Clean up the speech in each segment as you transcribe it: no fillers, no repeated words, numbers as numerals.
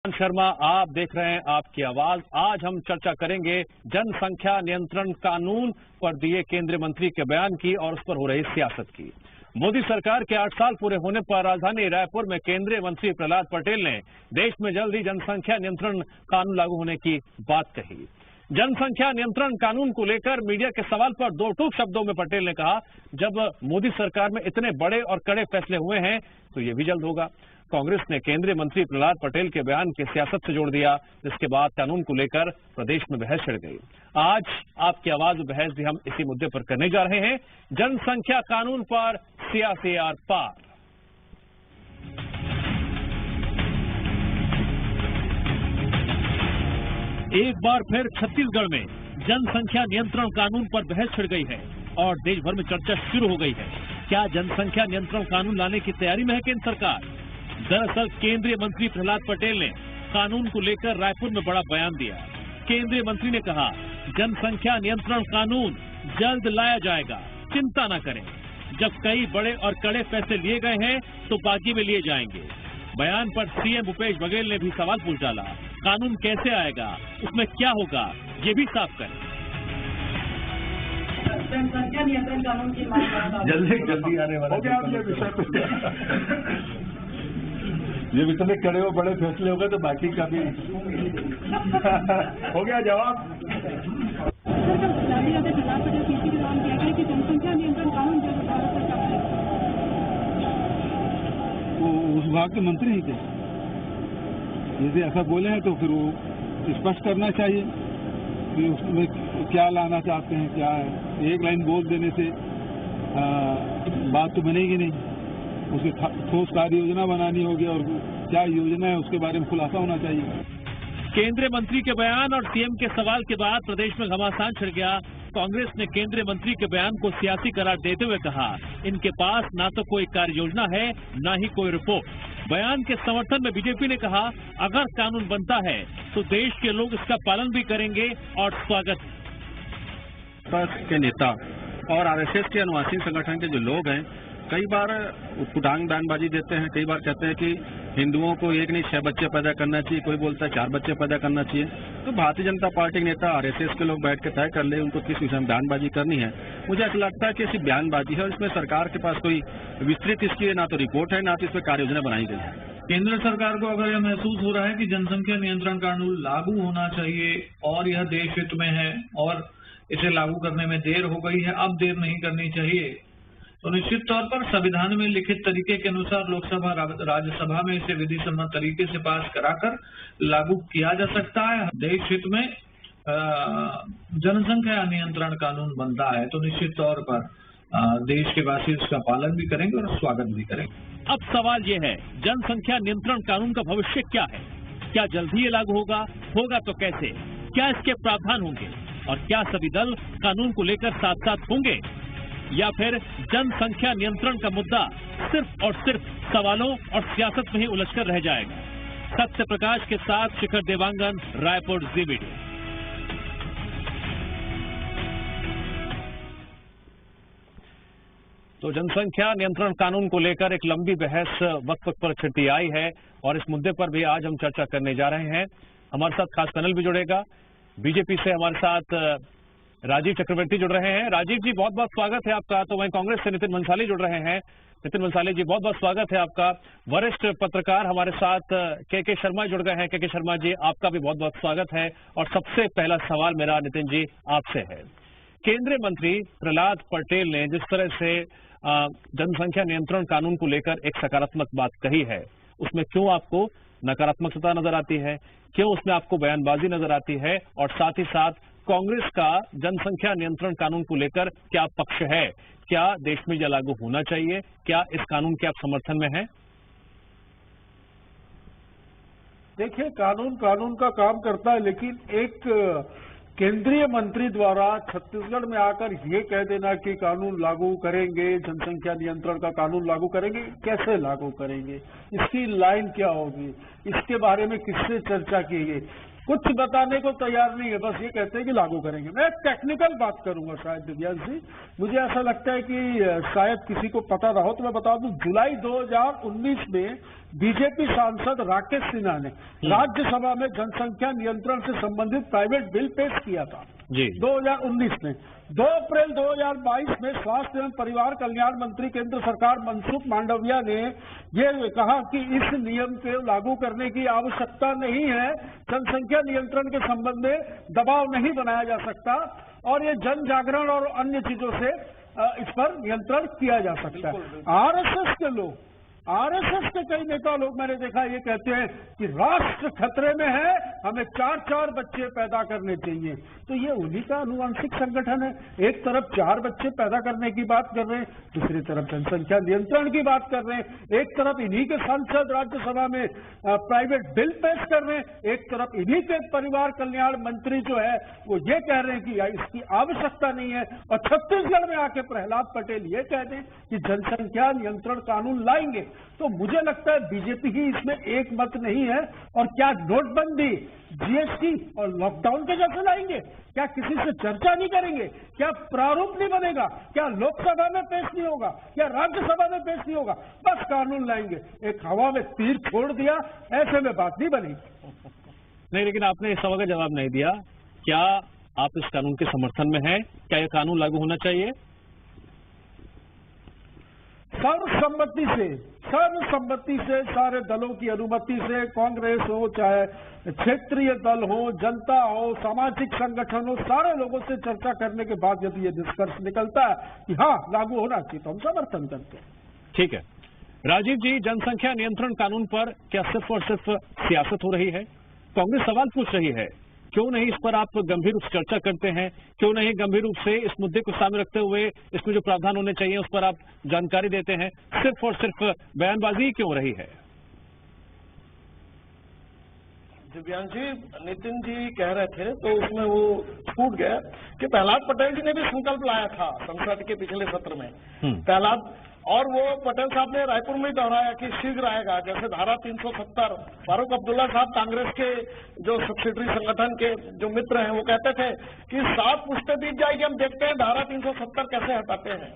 शर्मा, आप देख रहे हैं आपकी आवाज। आज हम चर्चा करेंगे जनसंख्या नियंत्रण कानून पर दिए केंद्रीय मंत्री के बयान की और उस पर हो रही सियासत की। मोदी सरकार के 8 साल पूरे होने पर राजधानी रायपुर में केंद्रीय मंत्री प्रहलाद पटेल ने देश में जल्द ही जनसंख्या नियंत्रण कानून लागू होने की बात कही। जनसंख्या नियंत्रण कानून को लेकर मीडिया के सवाल पर दो टूक शब्दों में पटेल ने कहा, जब मोदी सरकार में इतने बड़े और कड़े फैसले हुए हैं तो ये भी जल्द होगा। कांग्रेस ने केंद्रीय मंत्री प्रहलाद पटेल के बयान के सियासत से जोड़ दिया, जिसके बाद कानून को लेकर प्रदेश में बहस छिड़ गई। आज आपकी आवाज में बहस भी हम इसी मुद्दे पर करने जा रहे हैं, जनसंख्या कानून पर सियासी आर पार। एक बार फिर छत्तीसगढ़ में जनसंख्या नियंत्रण कानून पर बहस छिड़ गई है और देश भर में चर्चा शुरू हो गई है। क्या जनसंख्या नियंत्रण कानून लाने की तैयारी में है केंद्र सरकार? दरअसल केंद्रीय मंत्री प्रहलाद पटेल ने कानून को लेकर रायपुर में बड़ा बयान दिया। केंद्रीय मंत्री ने कहा, जनसंख्या नियंत्रण कानून जल्द लाया जाएगा, चिंता न करें। जब कई बड़े और कड़े फैसले लिए गए हैं तो बाकी में लिए जाएंगे। बयान पर सीएम भूपेश बघेल ने भी सवाल पूछ डाला, कानून कैसे आएगा, उसमें क्या होगा, ये भी साफ करें। जनसंख्या नियंत्रण कानून की मांग जल्दी आने वाला ये इतने कड़े और बड़े फैसले हो गए तो बाकी का भी हो गया जवाब। वो उस विभाग के मंत्री ही थे। यदि ऐसा बोले हैं तो फिर वो स्पष्ट करना चाहिए कि उसमें क्या लाना चाहते हैं, क्या है। एक लाइन बोल देने से बात तो बनेगी नहीं। उसकी ठोस कार्य योजना बनानी होगी और क्या योजना है उसके बारे में खुलासा होना चाहिए। केंद्रीय मंत्री के बयान और सीएम के सवाल के बाद प्रदेश में घमासान छिड़ गया। कांग्रेस ने केंद्रीय मंत्री के बयान को सियासी करार देते हुए कहा, इनके पास ना तो कोई कार्य योजना है, ना ही कोई रिपोर्ट। बयान के समर्थन में बीजेपी ने कहा, अगर कानून बनता है तो देश के लोग इसका पालन भी करेंगे और स्वागत। के नेता और आरएसएस के अनुवासी संगठन के जो लोग हैं, कई बार उटंग बयानबाजी देते हैं। कई बार कहते हैं कि हिंदुओं को एक नहीं 6 बच्चे पैदा करना चाहिए, कोई बोलता है 4 बच्चे पैदा करना चाहिए। तो भारतीय जनता पार्टी के नेता आरएसएस के लोग बैठ के तय कर ले उनको किस विषय में बयानबाजी करनी है। मुझे ऐसा लगता है कि ऐसी बयानबाजी है और इसमें सरकार के पास कोई विस्तृत इसकी ना तो रिपोर्ट है, ना तो इस पर कार्य योजना बनाई गई है। केंद्र सरकार को अगर यह महसूस हो रहा है कि जनसंख्या नियंत्रण कानून लागू होना चाहिए और यह देश हित में है और इसे लागू करने में देर हो गई है, अब देर नहीं करनी चाहिए, तो निश्चित तौर पर संविधान में लिखित तरीके के अनुसार लोकसभा राज्यसभा में इसे विधि सम्मत तरीके से पास कराकर लागू किया जा सकता है। देश हित में जनसंख्या नियंत्रण कानून बनता है तो निश्चित तौर पर देश के वासी उसका पालन भी करेंगे और स्वागत भी करेंगे। अब सवाल ये है, जनसंख्या नियंत्रण कानून का भविष्य क्या है? क्या जल्द ही ये लागू होगा? होगा तो कैसे? क्या इसके प्रावधान होंगे? और क्या सभी दल कानून को लेकर साथ साथ होंगे, या फिर जनसंख्या नियंत्रण का मुद्दा सिर्फ और सिर्फ सवालों और सियासत में ही उलझकर रह जाएगा? सत्य प्रकाश के साथ शिखर देवांगन, रायपुर, जी मीडिया। तो जनसंख्या नियंत्रण कानून को लेकर एक लंबी बहस वक्त पर छिड़ती आई है और इस मुद्दे पर भी आज हम चर्चा करने जा रहे हैं। हमारे साथ खास पैनल भी जुड़ेगा। बीजेपी से हमारे साथ राजीव चक्रवर्ती जुड़ रहे हैं। राजीव जी, बहुत बहुत स्वागत है आपका। तो वहीं कांग्रेस से नितिन भंसाली जुड़ रहे हैं। नितिन भंसाली जी, बहुत बहुत स्वागत है आपका। वरिष्ठ पत्रकार हमारे साथ के शर्मा जुड़ गए हैं। के शर्मा जी, आपका भी बहुत बहुत स्वागत है। और सबसे पहला सवाल मेरा नितिन जी आपसे है, केंद्रीय मंत्री प्रहलाद पटेल ने जिस तरह से जनसंख्या नियंत्रण कानून को लेकर एक सकारात्मक बात कही है, उसमें क्यों आपको नकारात्मकता नजर आती है? क्यों उसमें आपको बयानबाजी नजर आती है? और साथ ही साथ कांग्रेस का जनसंख्या नियंत्रण कानून को लेकर क्या पक्ष है? क्या देश में यह लागू होना चाहिए? क्या इस कानून के आप समर्थन में हैं? देखिए, कानून का काम करता है, लेकिन एक केंद्रीय मंत्री द्वारा छत्तीसगढ़ में आकर ये कह देना कि कानून लागू करेंगे, जनसंख्या नियंत्रण का कानून लागू करेंगे, कैसे लागू करेंगे, इसकी लाइन क्या होगी, इसके बारे में किससे चर्चा की गई, कुछ बताने को तैयार नहीं है, बस ये कहते हैं कि लागू करेंगे। मैं एक टेक्निकल बात करूंगा शायद दिव्यांश जी, मुझे ऐसा लगता है कि शायद किसी को पता ना हो तो मैं बता दूं, जुलाई 2019 में बीजेपी सांसद राकेश सिन्हा ने राज्यसभा में जनसंख्या नियंत्रण से संबंधित प्राइवेट बिल पेश किया था जी 2019 में। 2 अप्रैल 2022 में स्वास्थ्य एवं परिवार कल्याण मंत्री केंद्र सरकार मनसुख मांडविया ने ये कहा कि इस नियम को लागू करने की आवश्यकता नहीं है, जनसंख्या नियंत्रण के संबंध में दबाव नहीं बनाया जा सकता और ये जन जागरण और अन्य चीजों से इस पर नियंत्रण किया जा सकता है। आरएसएस के लोग, आरएसएस के कई नेता लोग मैंने देखा ये कहते हैं कि राष्ट्र खतरे में है, हमें 4-4 बच्चे पैदा करने चाहिए। तो ये उन्हीं का आनुवंशिक संगठन है, एक तरफ 4 बच्चे पैदा करने की बात कर रहे हैं, दूसरी तरफ जनसंख्या नियंत्रण की बात कर रहे हैं, एक तरफ इन्हीं के सांसद राज्यसभा में प्राइवेट बिल पेश कर रहे हैं, एक तरफ इन्हीं के परिवार कल्याण मंत्री जो है वो ये कह रहे हैं कि इसकी आवश्यकता नहीं है, और छत्तीसगढ़ में आके प्रहलाद पटेल ये कह दें कि जनसंख्या नियंत्रण कानून लाएंगे। तो मुझे लगता है बीजेपी ही इसमें एक मत नहीं है। और क्या नोटबंदी, जीएसटी और लॉकडाउन के जैसे लाएंगे? क्या किसी से चर्चा नहीं करेंगे? क्या प्रारूप नहीं बनेगा? क्या लोकसभा में पेश नहीं होगा? क्या राज्यसभा में पेश नहीं होगा? बस कानून लाएंगे। एक हवा में तीर छोड़ दिया, ऐसे में बात नहीं बनेगी। नहीं, लेकिन आपने इस सवाल का जवाब नहीं दिया। क्या आप इस कानून के समर्थन में हैं? क्या यह कानून लागू होना चाहिए? सर्वसम्मति से सारे दलों की अनुमति से, कांग्रेस हो चाहे क्षेत्रीय दल हो, जनता हो, सामाजिक संगठन हो, सारे लोगों से चर्चा करने के बाद यदि ये निष्कर्ष निकलता है कि हाँ लागू होना चाहिए तो हम समर्थन करते हैं। ठीक है राजीव जी, जनसंख्या नियंत्रण कानून पर क्या सिर्फ और सिर्फ सियासत हो रही है? कांग्रेस सवाल पूछ रही है, क्यों नहीं इस पर आप गंभीर रूप से चर्चा करते हैं? क्यों नहीं गंभीर रूप से इस मुद्दे को सामने रखते हुए इसमें जो प्रावधान होने चाहिए उस पर आप जानकारी देते हैं? सिर्फ और सिर्फ बयानबाजी क्यों रही है? दिव्यांश जी, नितिन जी कह रहे थे तो उसमें वो छूट गया कि प्रहलाद पटेल जी ने भी संकल्प लाया था संसद के पिछले सत्र में। प्रहलाद और वो पटेल साहब ने रायपुर में दोहराया कि शीघ्र आएगा। जैसे धारा 370, फारूक अब्दुल्ला साहब कांग्रेस के जो सब्सिडरी संगठन के जो मित्र हैं वो कहते थे कि 7 पुश्तें बीत जाएगी, हम देखते हैं धारा 370 कैसे हटाते हैं।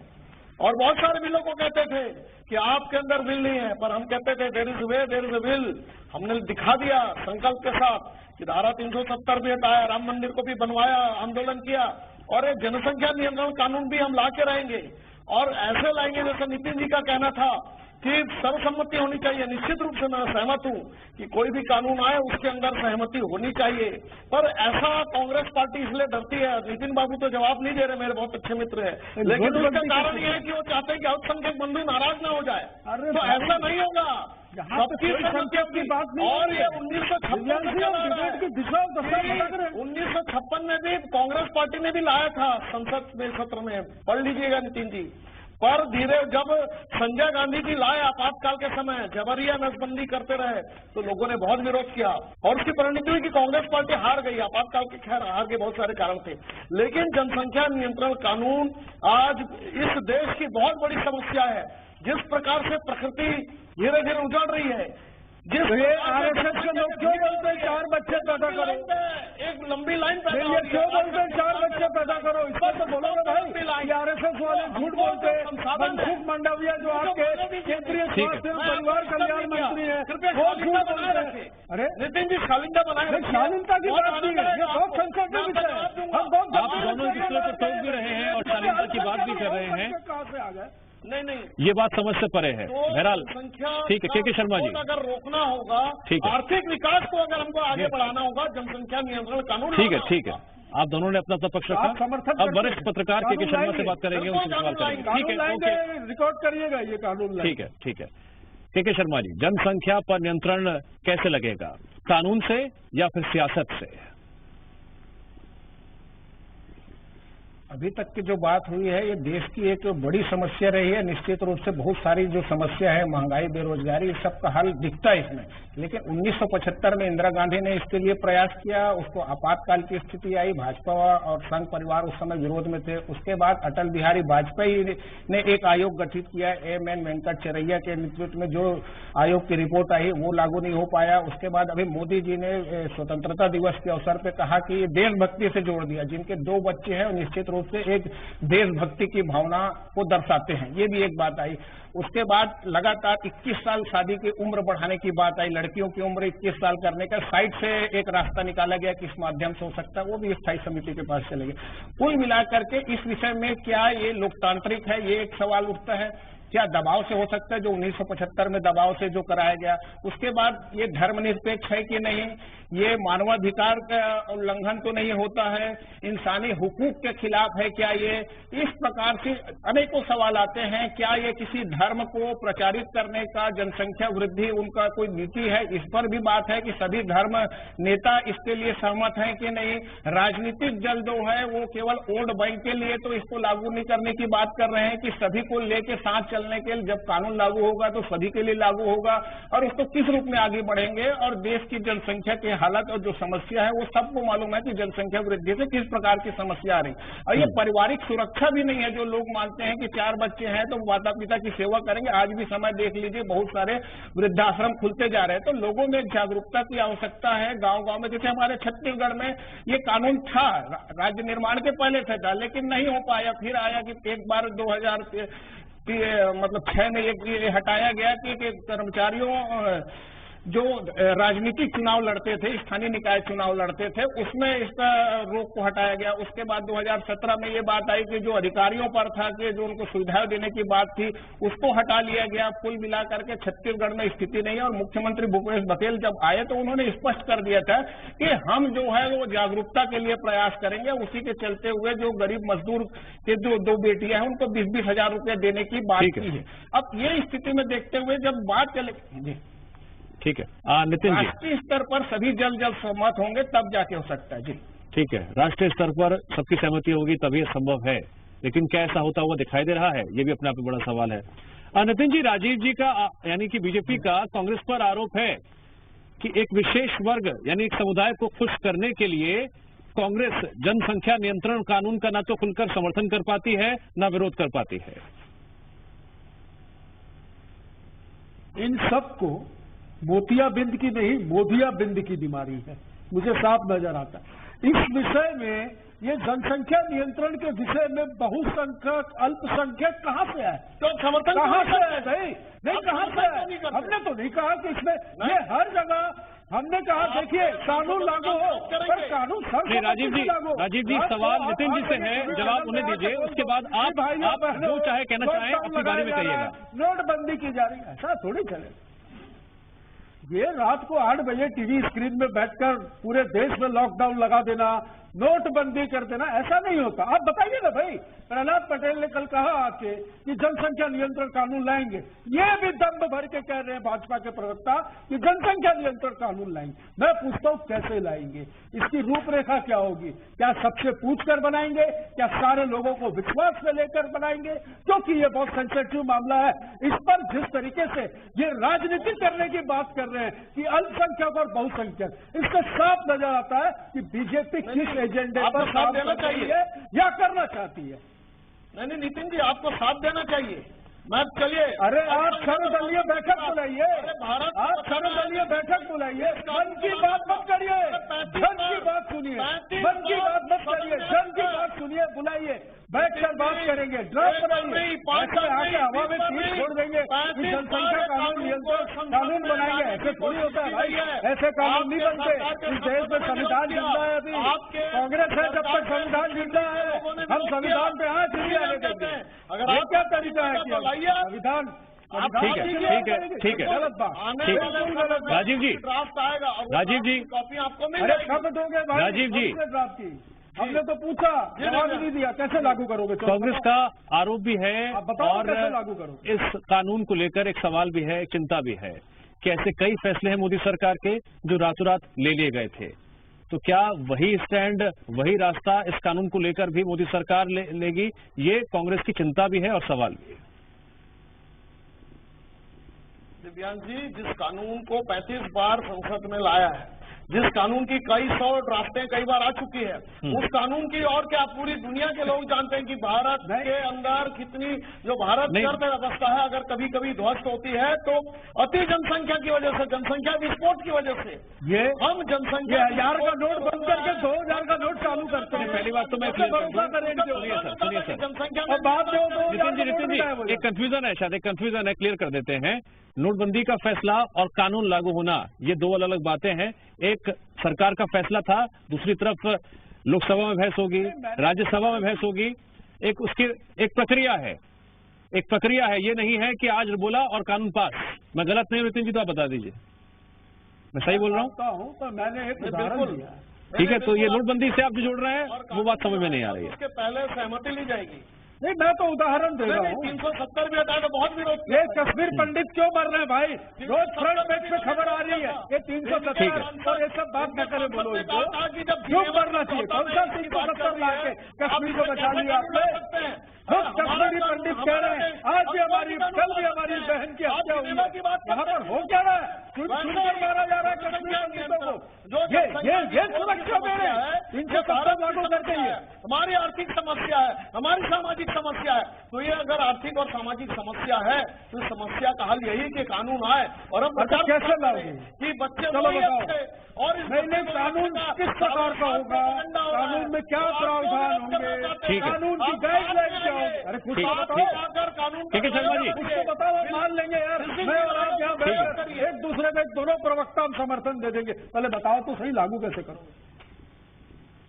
और बहुत सारे बिलों को कहते थे कि आपके अंदर विल नहीं है, पर हम कहते थे there is way there is a will. हमने दिखा दिया संकल्प के साथ कि धारा 370 भी हटाया, राम मंदिर को भी बनवाया, आंदोलन किया, और एक जनसंख्या नियंत्रण कानून भी हम ला के रहेंगे और ऐसे लाएंगे जैसे नितिन जी का कहना था कि सर्वसम्मति होनी चाहिए। निश्चित रूप से मैं सहमत हूं कि कोई भी कानून आए उसके अंदर सहमति होनी चाहिए, पर ऐसा कांग्रेस पार्टी इसलिए डरती है। नितिन बाबू तो जवाब नहीं दे रहे, मेरे बहुत अच्छे मित्र हैं, लेकिन उसका कारण यह है कि वो चाहते हैं कि अल्पसंख्यक बंधु नाराज ना हो जाए। तो ऐसा नहीं होगा, सबकी संख्यक की बात नहीं। और ये 1956 में भी कांग्रेस पार्टी ने भी लाया था संसद में सत्र में, पढ़ लीजिएगा नितिन जी। पर धीरे जब संजय गांधी जी लाए आपातकाल के समय, जबरिया नसबंदी करते रहे तो लोगों ने बहुत विरोध किया और उसकी परिणति हुई कि कांग्रेस पार्टी हार गई। आपातकाल के खैर हार के बहुत सारे कारण थे, लेकिन जनसंख्या नियंत्रण कानून आज इस देश की बहुत बड़ी समस्या है। जिस प्रकार से प्रकृति धीरे धीरे उजड़ रही है, जिस आरएसएस के लोग क्यों बोलते हैं 4 बच्चे पैदा करो, एक लंबी लाइन पैदा हो रही है। क्यों बोलते हैं 4 बच्चे पैदा करो? इस पर तो बोलो ना भाई, आरएसएस वाले झूठ बोलते हैं। मनसुख मांडविया जो आपके केंद्रीय स्वास्थ्य एवं परिवार कल्याण मंत्री हैं वो झूठ बोलते हैं। अरे नितिन जी, शालीनता बनाए, शालीनता की बात नहीं है, ये बहुत संकट विषय है। हम बहुत आप दोनों दूसरे को टोक भी रहे हैं और शालीनता की बात भी कर रहे हैं। कहाँ से आ गए? नहीं, ये बात समझ से परे है। बहरहाल ठीक है, के शर्मा जी, अगर रोकना होगा, ठीक है, आर्थिक विकास को अगर हमको आगे बढ़ाना होगा, जनसंख्या नियंत्रण कानून, ठीक है। आप दोनों ने अपना पक्ष रखा। अब वरिष्ठ पत्रकार के शर्मा से बात करेंगे, उनसे सवाल करेंगे। ठीक है, ओके, रिकॉर्ड करिएगा ये कानून। ठीक है। के शर्मा जी, जनसंख्या पर नियंत्रण कैसे लगेगा, कानून से या फिर सियासत से? अभी तक की जो बात हुई है ये देश की एक बड़ी समस्या रही है। निश्चित रूप से बहुत सारी जो समस्या है, महंगाई, बेरोजगारी, इस सब का हल दिखता है इसमें। लेकिन 1975 में इंदिरा गांधी ने इसके लिए प्रयास किया, उसको आपातकाल की स्थिति आई, भाजपा और संघ परिवार उस समय विरोध में थे। उसके बाद अटल बिहारी वाजपेयी ने एक आयोग गठित किया, एम.एन. वेंकटचरैया के नेतृत्व में, जो आयोग की रिपोर्ट आई वो लागू नहीं हो पाया। उसके बाद अभी मोदी जी ने स्वतंत्रता दिवस के अवसर पर कहा कि ये देशभक्ति से जोड़ दिया। जिनके 2 बच्चे हैं निश्चित रूप से एक देशभक्ति की भावना को दर्शाते हैं, ये भी एक बात आई। उसके बाद लगातार 21 साल शादी की उम्र बढ़ाने की बात आई, लड़कियों की उम्र 21 साल करने का साइड से एक रास्ता निकाला गया, किस माध्यम से हो सकता है, वो भी स्थायी समिति के पास चले गए। कुल मिलाकर के इस विषय में क्या ये लोकतांत्रिक है, ये एक सवाल उठता है। क्या दबाव से हो सकता है, जो 1975 में दबाव से जो कराया गया। उसके बाद ये धर्मनिरपेक्ष है कि नहीं, ये मानवाधिकार का उल्लंघन तो नहीं होता है, इंसानी हुकूक के खिलाफ है क्या ये, इस प्रकार से अनेकों सवाल आते हैं। क्या ये किसी धर्म को प्रचारित करने का, जनसंख्या वृद्धि उनका कोई नीति है, इस पर भी बात है कि सभी धर्म नेता इसके लिए सहमत हैं कि नहीं। राजनीतिक दल जो है वो केवल वोट बैंक के लिए तो इसको लागू नहीं करने की बात कर रहे हैं कि सभी को लेके साथ चलने के लिए जब कानून लागू होगा तो सभी के लिए लागू होगा, और उसको किस रूप में आगे बढ़ेंगे। और देश की जनसंख्या की हालत और जो समस्या है वो सबको मालूम है कि जनसंख्या वृद्धि से किस प्रकार की समस्या आ रही। और ये पारिवारिक सुरक्षा भी नहीं है। जो लोग मानते हैं कि 4 बच्चे हैं तो माता पिता की सेवा करेंगे, आज भी समय देख लीजिए बहुत सारे वृद्धाश्रम खुलते जा रहे हैं। तो लोगों में जागरूकता की आवश्यकता है। गांव गांव में, जैसे हमारे छत्तीसगढ़ में ये कानून था, राज्य निर्माण के पहले से था, लेकिन नहीं हो पाया। फिर आया कि एक बार 2006 में ये हटाया गया कि कर्मचारियों जो राजनीतिक चुनाव लड़ते थे, स्थानीय निकाय चुनाव लड़ते थे, उसमें इसका रोक को हटाया गया। उसके बाद 2017 में ये बात आई कि जो अधिकारियों पर था कि जो उनको सुविधाएं देने की बात थी उसको हटा लिया गया। कुल मिलाकर के छत्तीसगढ़ में स्थिति नहीं है। और मुख्यमंत्री भूपेश बघेल जब आए तो उन्होंने स्पष्ट कर दिया था कि हम जो है वो जागरूकता के लिए प्रयास करेंगे। उसी के चलते हुए जो गरीब मजदूर के जो 2 बेटियां हैं उनको 20-20 हजार रुपये देने की बात की है। अब ये स्थिति में देखते हुए जब बात चले, ठीक है नितिन जी, राष्ट्रीय स्तर पर सभी जल्द सहमत होंगे तब जाके हो सकता है। जी ठीक है, राष्ट्रीय स्तर पर सबकी सहमति होगी तभी संभव है, लेकिन क्या ऐसा होता हुआ दिखाई दे रहा है, ये भी अपने आप में बड़ा सवाल है। नितिन जी, राजीव जी का यानी कि बीजेपी का कांग्रेस पर आरोप है कि एक विशेष वर्ग यानी एक समुदाय को खुश करने के लिए कांग्रेस जनसंख्या नियंत्रण कानून का ना तो खुलकर समर्थन कर पाती है ना विरोध कर पाती है। इन सबको मोतियाबिंद की नहीं, मोदियाबिंद की बीमारी है, मुझे साफ नजर आता है। इस विषय में, ये जनसंख्या नियंत्रण के विषय में बहुसंख्यक अल्पसंख्यक कहां से आए, तो समर्थन कहां से आए भाई? नहीं, कहां से आए? हमने तो नहीं कहा कि इसमें, ये हर जगह हमने कहा देखिए कानून लागू हो, पर कानून नहीं, राजीव जी सवाल नितिन जी से है, जवाब उन्हें दीजिए, उसके बाद आप जो चाहे कहना चाहें अपनी बारे में कहिएगा। नोटबंदी की जा रही है, ऐसा थोड़ी चले। ये रात को 8 बजे टीवी स्क्रीन में बैठकर पूरे देश में लॉकडाउन लगा देना, नोटबंदी कर देना, ऐसा नहीं होता। आप बताइए ना भाई, प्रहलाद पटेल ने कल कहा आके कि जनसंख्या नियंत्रण कानून लाएंगे, ये भी दम भर के कह रहे हैं भाजपा के प्रवक्ता कि जनसंख्या नियंत्रण कानून लाएंगे। मैं पूछता हूं कैसे लाएंगे, इसकी रूपरेखा क्या होगी? क्या सबसे पूछकर बनाएंगे? क्या सारे लोगों को विश्वास में लेकर बनाएंगे? क्योंकि ये बहुत सेंसिटिव मामला है। इस पर जिस तरीके से ये राजनीति करने की बात कर रहे हैं कि अल्पसंख्यक और बहुसंख्यक, इससे साफ नजर आता है कि बीजेपी किस एजेंडे पर साथ देना चाहिए या करना चाहती है। नहीं नितिन जी, आपको साथ देना चाहिए। मैं चलिए, अरे आप सर्वदलीय बैठक बुलाइए, आप सर्वदलीय बैठक बुलाइए, मन की बात मत करिए, जन की बात सुनिए, मन की बात मत करिए, जन की बात सुनिए, बुलाइए, बैठकर बात करेंगे, ड्राफ्ट बनाइए, आके हवा में तीर छोड़ देंगे कि जनसंख्या कानून नियंत्रण कानून बनाएंगे। ऐसे थोड़ी होता है भाई, ऐसे कानून नहीं बनते। इस देश में संविधान जिंदा है, अभी कांग्रेस है, जब तक संविधान जिंदा है हम संविधान पे हाथ नहीं आने देंगे। ये क्या तरीका है कि संविधान ठीक है राजीव जी, कॉपी आपको मिल अरे कब दोगे भाई? राजीव जी, ड्राफ्ट की हमने तो पूछा, जवाब नहीं दिया, कैसे लागू करोगे? कांग्रेस का आरोप भी है और कैसे लागू करोगे? इस कानून को लेकर एक सवाल भी है, एक चिंता भी है कि ऐसे कई फैसले हैं मोदी सरकार के जो रातों रात ले लिए गए थे। तो क्या वही स्टैंड, वही रास्ता इस कानून को लेकर भी मोदी सरकार लेगी? ये कांग्रेस की चिंता भी है और सवाल भी है। दिव्यांश जी, जिस कानून को 35 बार संसद में लाया है, जिस कानून की कई सौ ड्राफ्टें कई बार आ चुकी है, उस कानून की और क्या पूरी दुनिया के लोग जानते हैं कि भारत के अंदर कितनी जो भारत की अर्थव्यवस्था है अगर कभी कभी ध्वस्त होती है तो अति जनसंख्या की वजह से, जनसंख्या विस्फोट की वजह से। ये हम जनसंख्या 1000 का नोट बंद करके 2000 का नोट चालू करते हैं। पहली बात तो मैं सुनिए सर, जनसंख्या और बाद में वो नितिन जी एक कंफ्यूजन है, शायद एक कंफ्यूजन है, क्लियर कर देते हैं। नोटबंदी का फैसला और कानून लागू होना ये दो अलग अलग बातें हैं। एक सरकार का फैसला था, दूसरी तरफ लोकसभा में बहस होगी, राज्यसभा में बहस होगी, एक उसकी एक प्रक्रिया है, एक प्रक्रिया है। ये नहीं है कि आज बोला और कानून पास। मैं गलत नहीं हूं नितिन जी, तो आप बता दीजिए मैं सही बोल रहा हूं? तो मैंने एक उदाहरण दिया। ठीक है, तो ये नोटबंदी से आप जो जोड़ रहे हैं वो बात समझ में नहीं आ रही है। उसके पहले सहमति ली जाएगी। नहीं, मैं तो उदाहरण दे रहा हूँ। 370 भी हटाए तो बहुत विरोध। ये कश्मीर पंडित क्यों मर रहे हैं भाई? रोज फ्रंट पेज पे खबर आ रही है ये 370 और ये सब बात न करे, बोलो इनको क्यों मरना चाहिए? कौन सा 370 ला के कश्मीर को बचा लिया आपने? खुद कश्मीरी पंडित कह रहे हैं आज भी हमारी, कल भी हमारी बहन की हत्या हुई है। यहाँ पर हो क्या रहा है? सुनकर मारा जा रहा है कश्मीर पंडितों को। ये सुरक्षा दे रहे हैं 370 लागू करके। ही हमारी आर्थिक समस्या है, हमारी सामाजिक समस्या है। तो ये अगर आर्थिक और सामाजिक समस्या है तो इस समस्या का हल यही कि कानून आए और हम कैसे लाओगे कि बच्चे चलो बताओ। और नहीं, कानून किस प्रकार का होगा? कानून में क्या प्रावधान होंगे? कानून की गाइडलाइन क्या होगी? अरे कुछ बताओ। ठीक है शर्मा जी, कुछ तो बताओ, हम मान लेंगे यार। मैं और आप यहाँ बैठकर एक दूसरे में दोनों प्रवक्ता हम समर्थन दे देंगे। पहले बताओ तो सही, लागू कैसे करोगे?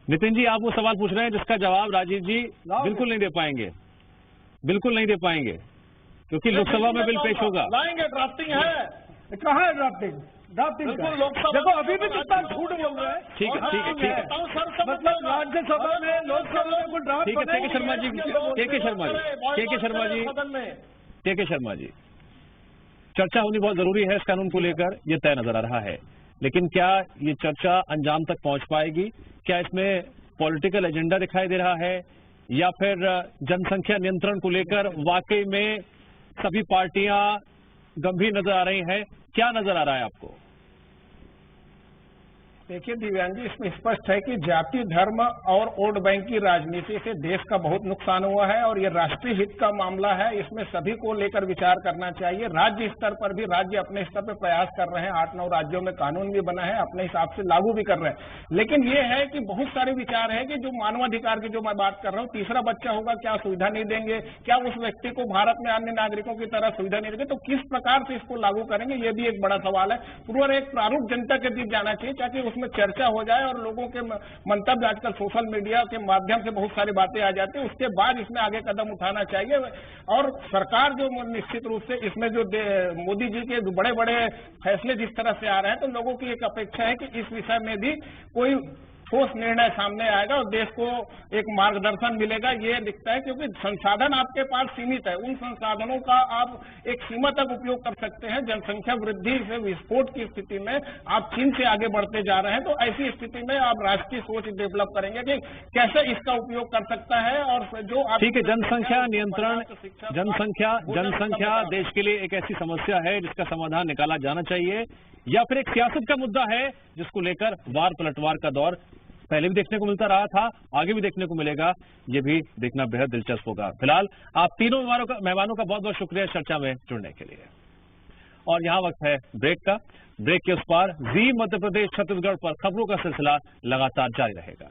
नितिन जी, आप वो सवाल पूछ रहे हैं जिसका जवाब राजीव जी बिल्कुल नहीं दे पाएंगे, बिल्कुल नहीं दे पाएंगे, क्योंकि लोकसभा में बिल पेश होगा। लाएंगे, ड्राफ्टिंग है। कहाँ है ड्राफ्टिंग? देखो अभी भी कितना झूठ बोल रहे हैं। ठीक है, ठीक है, ठीक है। मतलब राज्यसभा में, लोकसभा में कोई ड्राफ्ट। ठीक है, के शर्मा जी, के शर्मा जी, के शर्मा जी, के शर्मा जी, चर्चा होनी बहुत जरूरी है इस कानून को लेकर, ये तय नजर आ रहा है। लेकिन क्या ये चर्चा अंजाम तक पहुंच पाएगी? क्या इसमें पॉलिटिकल एजेंडा दिखाई दे रहा है या फिर जनसंख्या नियंत्रण को लेकर वाकई में सभी पार्टियां गंभीर नजर आ रही हैं? क्या नजर आ रहा है आपको? देखिए दिव्यांग जी, इसमें स्पष्ट है कि जाति, धर्म और वोट बैंक की राजनीति से देश का बहुत नुकसान हुआ है और ये राष्ट्रीय हित का मामला है। इसमें सभी को लेकर विचार करना चाहिए। राज्य स्तर पर भी राज्य अपने स्तर पर प्रयास कर रहे हैं। 8-9 राज्यों में कानून भी बना है, अपने हिसाब से लागू भी कर रहे हैं। लेकिन ये है कि बहुत सारे विचार है कि जो मानवाधिकार की जो मैं बात कर रहा हूँ, तीसरा बच्चा होगा क्या सुविधा नहीं देंगे? क्या उस व्यक्ति को भारत में अन्य नागरिकों की तरह सुविधा नहीं देंगे? तो किस प्रकार से इसको लागू करेंगे, ये भी एक बड़ा सवाल है। पूरा एक प्रारूप जनता के बीच जाना चाहिए ताकि में चर्चा हो जाए और लोगों के मंतव्य, आजकल सोशल मीडिया के माध्यम से बहुत सारी बातें आ जाती है, उसके बाद इसमें आगे कदम उठाना चाहिए। और सरकार जो निश्चित रूप से इसमें जो मोदी जी के बड़े बड़े फैसले जिस तरह से आ रहे हैं, तो लोगों की एक अपेक्षा है कि इस विषय में भी कोई ठोस निर्णय सामने आएगा और देश को एक मार्गदर्शन मिलेगा। ये दिखता है क्योंकि संसाधन आपके पास सीमित है, उन संसाधनों का आप एक सीमा तक उपयोग कर सकते हैं। जनसंख्या वृद्धि से विस्फोट की स्थिति में आप चीन से आगे बढ़ते जा रहे हैं, तो ऐसी स्थिति में आप राष्ट्रीय सोच डेवलप करेंगे कि कैसे इसका उपयोग कर सकता है। और जो ठीक है, जनसंख्या नियंत्रण, जनसंख्या देश के लिए एक ऐसी समस्या है जिसका समाधान निकाला जाना चाहिए, या फिर एक सियासत का मुद्दा है जिसको लेकर वार पलटवार का दौर पहले भी देखने को मिलता रहा था, आगे भी देखने को मिलेगा। ये भी देखना बेहद दिलचस्प होगा। फिलहाल आप तीनों मेहमानों का बहुत बहुत शुक्रिया चर्चा में जुड़ने के लिए। और यहाँ वक्त है ब्रेक का। ब्रेक के उस पार जी मध्य प्रदेश छत्तीसगढ़ पर खबरों का सिलसिला लगातार जारी रहेगा।